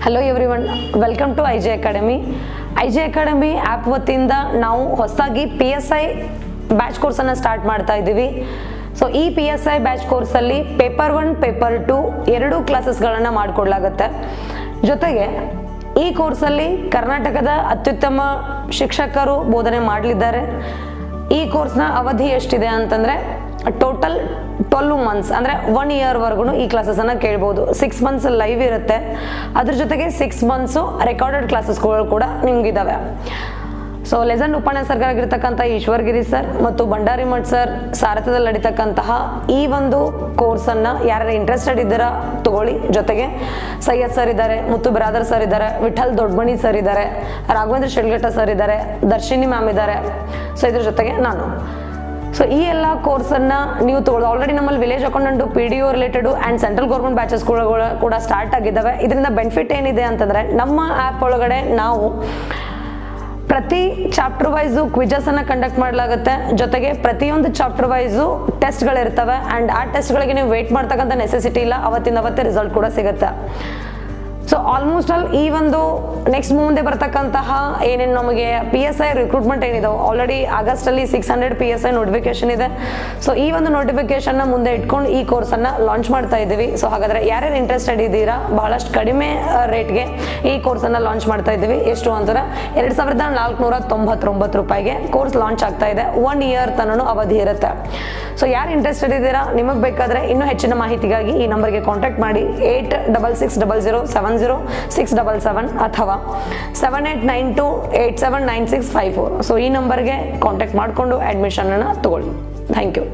Hello everyone, welcome to IJ Academy. IJ Academy app ವತಿಯಿಂದ ನಾವು ಹೊಸದಾಗಿ PSI ಬ್ಯಾಚ್ ಕೋರ್ಸನ್ನು ಸ್ಟಾರ್ಟ್ ಮಾಡ್ತಾ ಇದ್ದೀವಿ. ಸೊ ಈ PSI ಬ್ಯಾಚ್ ಕೋರ್ಸಲ್ಲಿ ಪೇಪರ್ 1 ಪೇಪರ್ 2 ಎರಡೂ ಕ್ಲಾಸಸ್ಗಳನ್ನು ಮಾಡಿಕೊಡ್ಲಾಗುತ್ತೆ. ಜೊತೆಗೆ ಈ ಕೋರ್ಸಲ್ಲಿ ಕರ್ನಾಟಕದ ಅತ್ಯುತ್ತಮ ಶಿಕ್ಷಕರು ಬೋಧನೆ ಮಾಡಲಿದ್ದಾರೆ. ಈ ಕೋರ್ಸ್ನ ಅವಧಿ ಎಷ್ಟಿದೆ ಅಂತಂದರೆ ಟೋಟಲ್ 12 ಮಂತ್ಸ್ ಅಂದರೆ 1 ಇಯರ್ವರೆಗೂ ಈ ಕ್ಲಾಸಸನ್ನು ಕೇಳ್ಬೋದು. 6 ಮಂತ್ಸ್ ಲೈವ್ ಇರುತ್ತೆ, ಅದ್ರ ಜೊತೆಗೆ 6 ಮಂತ್ಸು ರೆಕಾರ್ಡೆಡ್ ಕ್ಲಾಸಸ್ಗಳು ಕೂಡ ನಿಮಗಿದ್ದಾವೆ. ಸೊ ಲೆಸೆಂಡ್ ಉಪನ್ಯಾಸಕರಾಗಿರ್ತಕ್ಕಂಥ ಈಶ್ವರ್ಗಿರಿ ಸರ್ ಮತ್ತು ಭಂಡಾರಿ ಮಠ್ ಸರ್ ಸಾರಥ್ಯದಲ್ಲಿ ನಡೀತಕ್ಕಂತಹ ಈ ಒಂದು ಕೋರ್ಸನ್ನು ಯಾರು ಇಂಟ್ರೆಸ್ಟೆಡ್ ಇದ್ದೀರಾ ತಗೊಳ್ಳಿ. ಜೊತೆಗೆ ಸೈಯದ್ ಸರ್ ಇದ್ದಾರೆ, ಮುತ್ತು ಬ್ರಾದರ್ ಸರ್ ಇದ್ದಾರೆ, ವಿಠಲ್ ದೊಡ್ಡಮಣಿ ಸರ್ ಇದ್ದಾರೆ, ರಾಘವೇಂದ್ರ ಶಿಳ್ಘಟ್ಟ ಸರ್ ಇದ್ದಾರೆ, ದರ್ಶಿನಿ ಮ್ಯಾಮ್ ಇದ್ದಾರೆ. ಸೊ ಇದ್ರ ಜೊತೆಗೆ ನಾನು. ಸೊ ಈ ಎಲ್ಲ ಕೋರ್ಸನ್ನು ನೀವು ತಗೊಳ್ಳೋದು ಆಲ್ರೆಡಿ ನಮ್ಮಲ್ಲಿ village accountant PDO related and central government ಬ್ಯಾಚಸ್ಗಳು ಕೂಡ ಸ್ಟಾರ್ಟ್ ಆಗಿದ್ದಾವೆ. ಇದರಿಂದ ಬೆನಿಫಿಟ್ ಏನಿದೆ ಅಂತಂದರೆ ನಮ್ಮ ಆ್ಯಪ್ ಒಳಗಡೆ ನಾವು ಪ್ರತಿ ಚಾಪ್ಟರ್ ವೈಸು ಕ್ವಿಜಸನ್ನು ಕಂಡಕ್ಟ್ ಮಾಡಲಾಗುತ್ತೆ. ಜೊತೆಗೆ ಪ್ರತಿಯೊಂದು ಚಾಪ್ಟರ್ ವೈಸು ಟೆಸ್ಟ್ಗಳಿರ್ತವೆ ಆ್ಯಂಡ್ ಆ ಟೆಸ್ಟ್ಗಳಿಗೆ ನೀವು ವೆಯ್ಟ್ ಮಾಡ್ತಕ್ಕಂಥ ನೆಸೆಸಿಟಿ ಇಲ್ಲ, ಅವತ್ತೇ ರಿಸಲ್ಟ್ ಕೂಡ ಸಿಗುತ್ತೆ. ಸೊ ಆಲ್ಮೋಸ್ಟ್ ಆಲ್ ಈ ಒಂದು ನೆಕ್ಸ್ಟ್ ಮುಂದೆ ಬರ್ತಕ್ಕಂತಹ ಏನೇನು ನಮಗೆ PSI ರಿಕ್ರೂಟ್ಮೆಂಟ್ ಏನಿದೆ, ಆಲ್ರೆಡಿ ಆಗಸ್ಟಲ್ಲಿ 600 PSI ನೋಟಿಫಿಕೇಶನ್ ಇದೆ. ಸೊ ಈ ಒಂದು ನೋಟಿಫಿಕೇಶನ್ನ ಮುಂದೆ ಇಟ್ಕೊಂಡು ಈ ಕೋರ್ಸನ್ನು ಲಾಂಚ್ ಮಾಡ್ತಾ ಇದ್ದೀವಿ. ಸೊ ಹಾಗಾದರೆ ಯಾರ್ಯಾರು ಇಂಟ್ರೆಸ್ಟೆಡ್ ಇದ್ದೀರಾ, ಬಹಳಷ್ಟು ಕಡಿಮೆ ರೇಟ್ಗೆ ಈ ಕೋರ್ಸನ್ನು ಲಾಂಚ್ ಮಾಡ್ತಾ ಇದ್ದೀವಿ. ಎಷ್ಟು ಅಂತಾರೆ 2499 ರೂಪಾಯಿಗೆ ಕೋರ್ಸ್ ಲಾಂಚ್ ಆಗ್ತಾ ಇದೆ. 1 ಇಯರ್ ತನಕ ಅವಧಿ ಇರುತ್ತೆ. ಸೊ ಯಾರು ಇಂಟ್ರೆಸ್ಟೆಡ್ ಇದ್ದೀರಾ, ನಿಮಗೆ ಬೇಕಾದರೆ ಇನ್ನೂ ಹೆಚ್ಚಿನ ಮಾಹಿತಿಗಾಗಿ ಈ ನಂಬರ್ಗೆ ಕಾಂಟ್ಯಾಕ್ಟ್ ಮಾಡಿ 8660070677 ಅಥವಾ 7892879654. ಸೊ ಈ ನಂಬರ್ಗೆ ಕಾಂಟ್ಯಾಕ್ಟ್ ಮಾಡಿಕೊಂಡು ಅಡ್ಮಿಷನನ್ನು ತಗೊಳ್ಳಿ. Thank you.